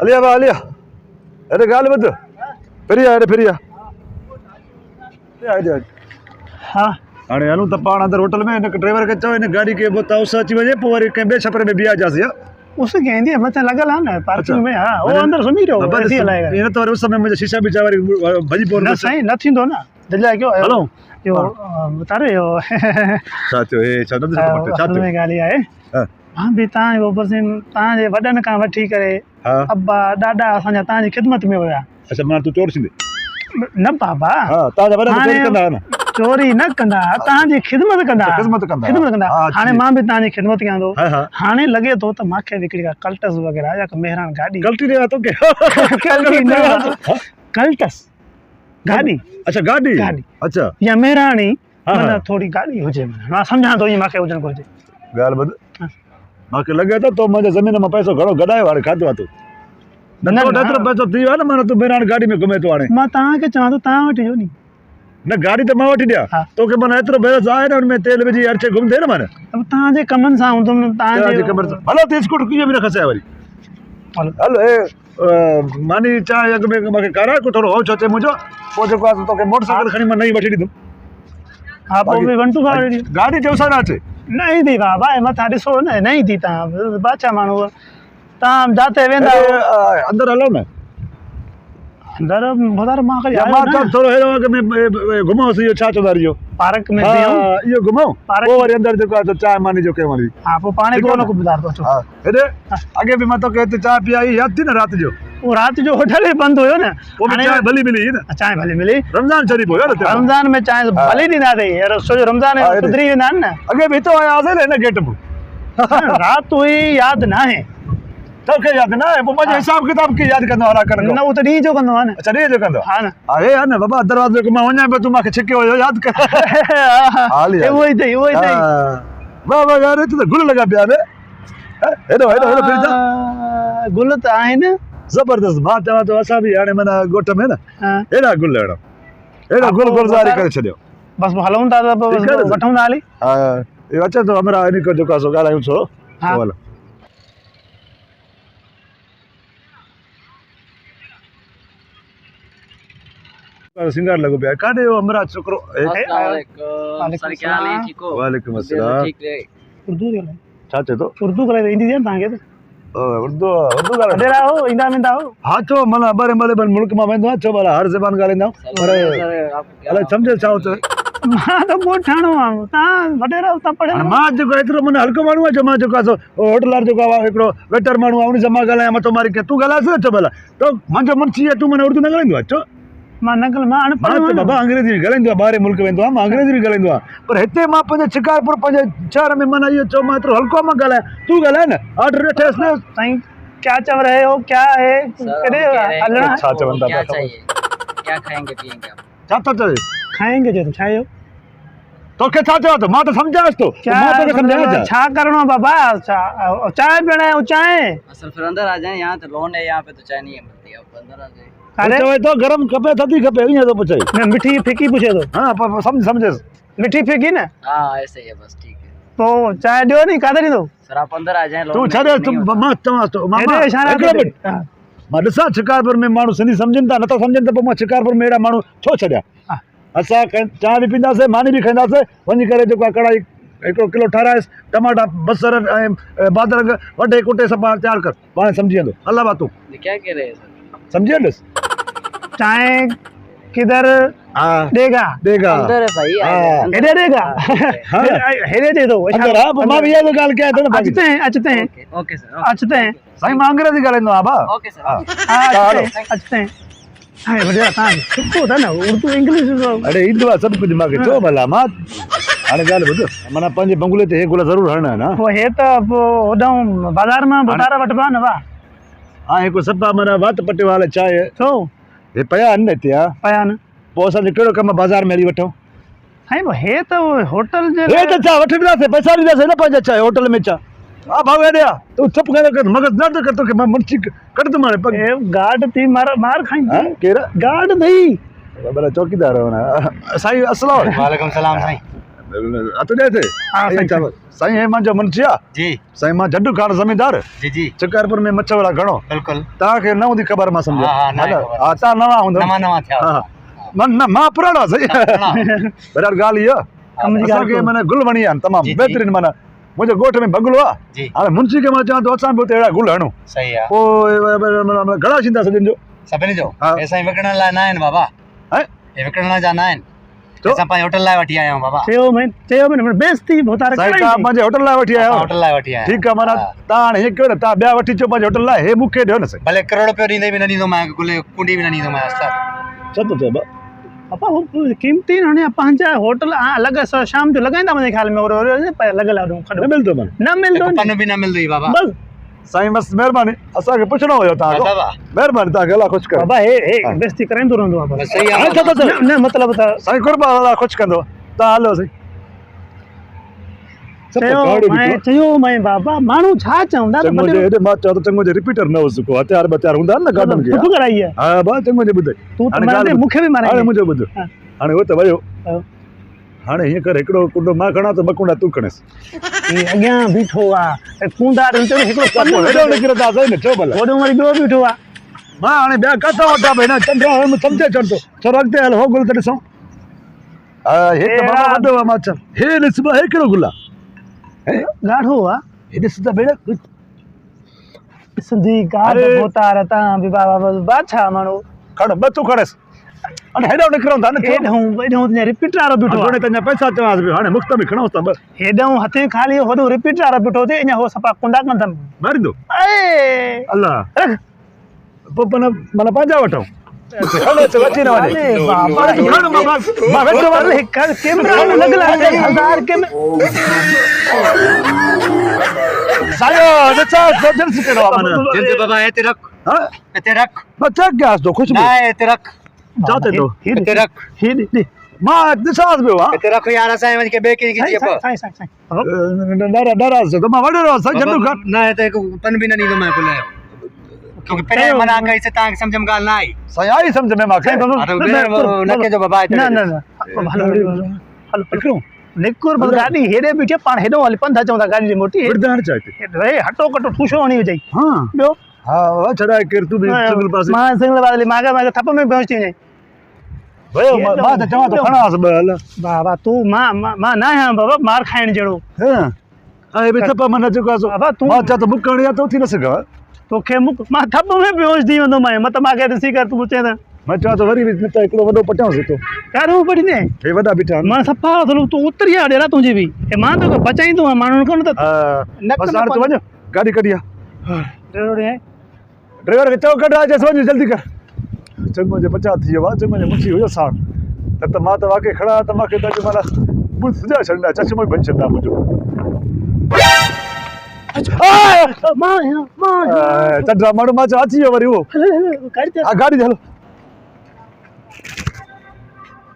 अलिया बा अलिया अरे गाल बद फिरिया अरे फिरिया हाँ हाणे हलूं त पाण अंदर होटल में हिन ड्राइवर खे चओ हिन गाड़ी खे उस अची वञे पोइ वरी कंहिं ॿिए छपरे में बीहारजासीं उस कहंदी है मत लगल है ना पार्किंग में हां वो अंदर सुमी रहो ऐसी हलाएगा इन तो उस समय मुझे शीशा भी चावरी भजी पोर ना सही न थींदो ना दिला क्यों हलो यो बता रहे हो साचो हे छा नंद साचो में गाली आहे हां भी ता वो बस ता जे वडन का वठी करे अब्बा डाडा असां ता जी खिदमत में होया अच्छा मां तू चोर सिंधे न बाबा हां ता जा वडन चोरी कंदा ना चोरी न कंदा ता जी खिदमत कंदा खिदमत कंदा हाने मां भी ता जी खिदमत कयां तो हाने लगे तो त माखे विकड़ी का कल्टस वगैरह या मेहरान गाड़ी गलती देवा तो के कल्टी न कल्टस गाड़ी अच्छा गाड़ी अच्छा या मेहरानी मतलब थोड़ी गाड़ी हो जे मां समझा तो ये माखे वजन को जे गाल बद माखे लगे तो मुझे जमीन में पैसो घणो गडायो वाले खादो तो न तो एतरो पैसो थी वा न मन तू मेहरान गाड़ी में घुमे तो हाने मां ता के चाह तो ता वठी जो नी न गाड़ी तो मैं वठी दिया तो के मन एतरो बैलेंस आए न उनमें तेल विझी अर्चे घुमदे न मन अब ता जे कमन सा हूं तुम ता जे कमर भलो ते स्कूटर कीअं भी न खसे वरी हलो ए मानी चाय अग में मके करा को थोड़ो हो छचे मुजो पो जो का तो के मोटरसाइकिल खणी मन नहीं वठी दी हां पो भी वंटू का गाड़ी जो सा ना चे नहीं दी बाबा मथा दिसो न नहीं दी ता बाचा मानो ता जाते वेंदा अंदर हलो न अंदर बाजार मां का यार मां थोड़ो हेरो के में घुमाओ से यो छा चोदारियो पार्क में दियो यो घुमाओ वो वरी अंदर जो का तो चाय मानी जो के वाली हां वो पानी को को बुधार तो हां हेदे आगे भी मैं तो कहते चाय पियाई याद थी ना रात जो वो रात जो होटल ही बंद होयो ना वो भी चाय भली मिली ना चाय भली मिली रमजान शरीफ होयो ना रमजान में चाय भली दी ना दे यार सो रमजान में सुधरी ना ना आगे भी तो आया से ना गेट पर रात हुई याद ना है तो के याद ना है मुझे हिसाब किताब की याद करनो वाला कर ना वो तो डी जो करनो है ना अच्छा डी जो करनो हां ना अरे यार ना बाबा दरवाजे को मैं वणा पे तू माके छिके हो याद कर हाल यार वो ही दे बाबा यार तू तो गुल लगा पिया रे हेडो फिर जा गुल तो आहे ना जबरदस्त बात चवा तो असा भी हाने मना गोट में ना एड़ा गुल एड़ा गुल गुलजारी करे छडियो बस हलऊं ता वठऊं ता हली हां ये अच्छा तो हमरा इनको जो का सो गालायूं छो बोलो सिंगार लगो पिया काडे वो हमरा छोकरो सर क्या हाल है ठीक हो वालेकुम अस्सलाम ठीक रे उर्दू दे चाचे तो उर्दू करे हिंदी दे ताके तो उर्दू गाल दे रहा हो इंदा में दाओ हां तो मला बारे बन मुल्क में वेंदो छो मला हर जबान गालेंदा पर अरे समझे चाहो तो मां तो बहुत ठाणो आ ता वडेरा ता पड़े मां जो एतरो मन हल्को मानू जो मां जो का होटलर जो का एकड़ो वेटर मानू उन जमा गाला मतो मारी के तू गाला से छो भला तो मंजो मन छी तू मन उर्दू न गालेंदो अच्छो मां नकल मां अनपढ़ तो बाबा अंग्रेजी भी गालेंदो बाहर मुल्क वेंदो मां अंग्रेजी भी गालेंदो पर हेते मां पंजे शिकारपुर पंजे शहर में मन यो चो मात्र हल्को मां गाला तू गाला ना ऑर्डर ठेस ने साईं क्या चव रहे हो क्या है करे हलना अच्छा चवंदा क्या चाहिए क्या खाएंगे पिएंगे आप चाहता तो खाएंगे जो छायो तो के चाहते हो तो मां तो समझास तो मां तो समझा छा करनो बाबा चाय पीना है चाय असल फिर अंदर आ जाए यहाँ तो लोन है यहाँ पे तो चाय नहीं है मिलती आप अंदर आ जाए अरे तो गरम कपे थदी कपे इने तो पूछे मैं मिठी फीकी पूछे तो हां समझे मिठी फीकी ना हां ऐसे ही है बस ठीक है तो चाय दियो नहीं कादे नहीं दो सर आप अंदर आ जाए तू छड़े तुम मस्त मस्त मामा मां दसा शिकारपुर में मानू सिंधी समझन ता न तो समझन तो मां शिकारपुर में एड़ा मानू छो छड्या असा चाय भी पींदा से मानी भी खांदा से वनी करे जो कढ़ाई 1 किलो ठाराइस टमाटा बसर बादल वडे कुटे सब तैयार कर पाने समझियो अल्लाह बात तू क्या कह रहे हैं सर समझियो बस चाय किधर देगा अंदर है भाई हेरे देगा हेरे दे दो अंदर आप मां भी ये गाल क्या है ना अच्छते हैं ओके सर अच्छते हैं सही मां अंग्रेजी गालेंदो आबा ओके सर अच्छते हैं हां बढ़िया ता सुठो था ना उर्दू इंग्लिश अरे इंदवा सब कुछ मां के चो भला मां हाणे गाल बुध मना पंजे बंगले ते हे गुला जरूर हणना ना वो हे तो ओडो बाजार में बुटारा वटबा न वा हां एको सपा मना वात पट्टे वाले चाय तो हे पया न त्या पया न पो असा केड़ो कम बाजार में हली वठो हां वो हे तो होटल जे हे तो चा वठदा से पैसा दी से न पंज चाय होटल में चा आ भावे दे तू चुप कर मगज दर्द कर तो के मैं मुर्ची कट दे मारे पग ए गार्ड थी मार खाई हां केरा गार्ड नहीं बड़ा चौकीदार हो ना साईं अस्सलाम वालेकुम सलाम साईं हथ ॾे थे हाँ, साईं, साईं हे मुंहिंजो मुंशी आहे जी साईं मां जड्डू खान ज़मींदार जी जी शिकारपुर में मच्छर वाला घणो बिल्कुल तव्हांखे न हूंदी ख़बर मां सम्झो हा, न आहे ख़बर। हा तव्हां नवां हूंदव नवा नवा थिया हा मां पुराणो आहे साईं बराबर ॻाल्हि इहा कम जी ॻाल्हि असांखे कोन्हे। माना गुल वणी आहिनि तमामु जी, जी। बहितरीनु माना मुंहिंजे ॻोठ में बंगलो आहे जी हाणे मुंशी खे मां चवां थो असां बि हुते अहिड़ा गुल हणूं सही आहे पोइ घणा थींदा सभिनि जो सभिनी जो हा। हे साईं विकिणण लाइ न आहिनि बाबा हैं? हे विकिणण जा न आहिनि छो? असां पंहिंजे होटल लाइ वठी आया आहियूं बाबा चयो में बेइज्जती भोतार साईं कराई तव्हां थी। पंहिंजे होटल लाइ वठी आया असां आहियो होटल लाइ वठी आया आहियूं ठीकु आहे माना हा। तव्हां हाणे हीअं कयो न तव्हां ॿिया वठी अचो पंहिंजे होटल लाइ हे मूंखे ॾियो न साईं भले करोड़ रुपयो ॾींदे बि न ॾींदो मां गुल कुंडी बि न ॾींदो मां सर छो थो चए पापा वो कीमती हाणे पंहिंजा होटल अलॻि शाम जो लॻाईंदा मुंहिंजे ख़्याल में लॻल आहे न मिलंदो माना न मिलंदो पन बि न मिलंदी बाबा बस साईं बसि महिरबानी असांखे पुछणो हुयो तव्हां बाबा महिरबानी तव्हां गला ख़ुशि कयो बाबा हे बेइज्जती कराईंदो रहंदो आहे बस सही आहे अच्छा, अच्छा। न मतिलबु त साईं कुर्बा गला ख़ुशि कंदो तव्हां हलो साईं चयो मैं बाबा माण्हू छा चवंदा चङो जे हेॾे मां चवां थो चङो जे रिपीटर न हुओ को हथियार बथियार हूंदा आहिनि न गाॾियुनि खे सुठो कराई आहे हा भाउ चङो जे ॿुधाई तूं हाणे त ॻाल्हि मूंखे बि हाणे माराई मुंहिंजो ॿुधो हा। हाणे हो त वियो हा। हाणे हीअं कर हिकिड़ो कुंडो मां खणा त ॿ कुंडा तूं खणेसि ही अॻियां बीठो आहे कूंदार हिकिड़ो हेॾो निकिरंदा साईं न छो भला वॾो वरी ॿियो बीठो आहे मां हाणे ॿिया किथां वठां भई न चंद्र सम्झे चवंदो छो अॻिते हल हो गुल त ॾिसूं हा हे त बाबा वॾो आहे मां चल हे ॾिस हे कहिड़ो गुल आहे ॻाढ़ो आहे हे ॾिस त भेण सिंधी गाॾ अरे। भोतार तव्हां बि बाबा बादशाह माण्हू खण ॿ तूं खणेसि हाणे हेॾो निकिरऊं था न हेॾो रिपीटर वारो बीठो हाणे तुंहिंजा पैसा चवांसि पियो हाणे मुफ़्त में खणोसि था ॿ हेॾो हथे खाली वॾो रिपीटर वारो बीठो थिए अञा हो सफ़ा कुंडा कंदमि मारींदो ए अलाह पोइ माना पंहिंजा वठूं खण अच अची न वञे अरे बाबा खण मां वेठो अरे कर कैमरा में लॻल आहे हज़ार के में सायो ॾिसा जल्दी कहिड़ो आहे माना जिंदे बाबा हिते रख हा हिते रख मां चेक कयांसि थो ख़ुशि न हिते रख छा थिए थो हिते रख मां ॾिसांसि पियो हा हिते रख यार असां वञी के ॿिए कंहिंखे चइबो नाराज़ त मां वॾो रहो साईं जॾो खान न हिते हिकु पन बि न ॾींदो मां गुल जो क्योंकि पहिरियों मना कई से तव्हांखे सम्झ में ॻाल्हि न आई साईं आई सम्झ में मूंखे न कजो बाबा हिते हिकिड़ो निकुर बस गाॾी हेॾे बीठे पाण हेॾो हली पंध चवंदा गाॾी जे मोटी विड़दाण चाहे हे हटो कटो ठूशो हणी विझई हा ॿियो हा छॾाए केर तूं बि सिंगल पासे मां सिंगल पासे मागे थप में बेहोश थी वञे भयो मां त चवां थो खणांसि ॿ हल बाबा तूं मां न आहियां बाबा मार खाइण जहिड़ो हा ऐं बि थप मन जेको आहे बाबा तूं मां चवां त बुक करणी आहे त उथी न सघां तोखे मां थप में बेहोश थी वेंदो मत मांखे ॾिसी कर तूं चए त मां चवां थो वरी बि न त हिकिड़ो वॾो पटियांसि हितो कारो पड़ी ने हे वॾा बीठा आहिनि मां सफ़ा थो तूं उतरी आ ॾेरा तुंहिंजी बि हे मां तोखे बचाईंदो आहियां माण्हुनि खां न त हा बसि हाणे तूं वञ गाॾी कढी आहे ड्राइवर ड्राइवर खे चओ कढ अचेसि वञ जल्दी कर चङो जे 50 थी वियो आहे चङो जे मुंशी हुयो साण त मां त वाक़ई खड़ा त मूंखे त अॼु माना मुंहुं सुॼाए छॾींदा चश्मो ई बंदि छॾींदा मुंहिंजो चंद्रा माण्हू मां चवां अची वियो वरी उहो गाड़ी हा गाॾी ते हलो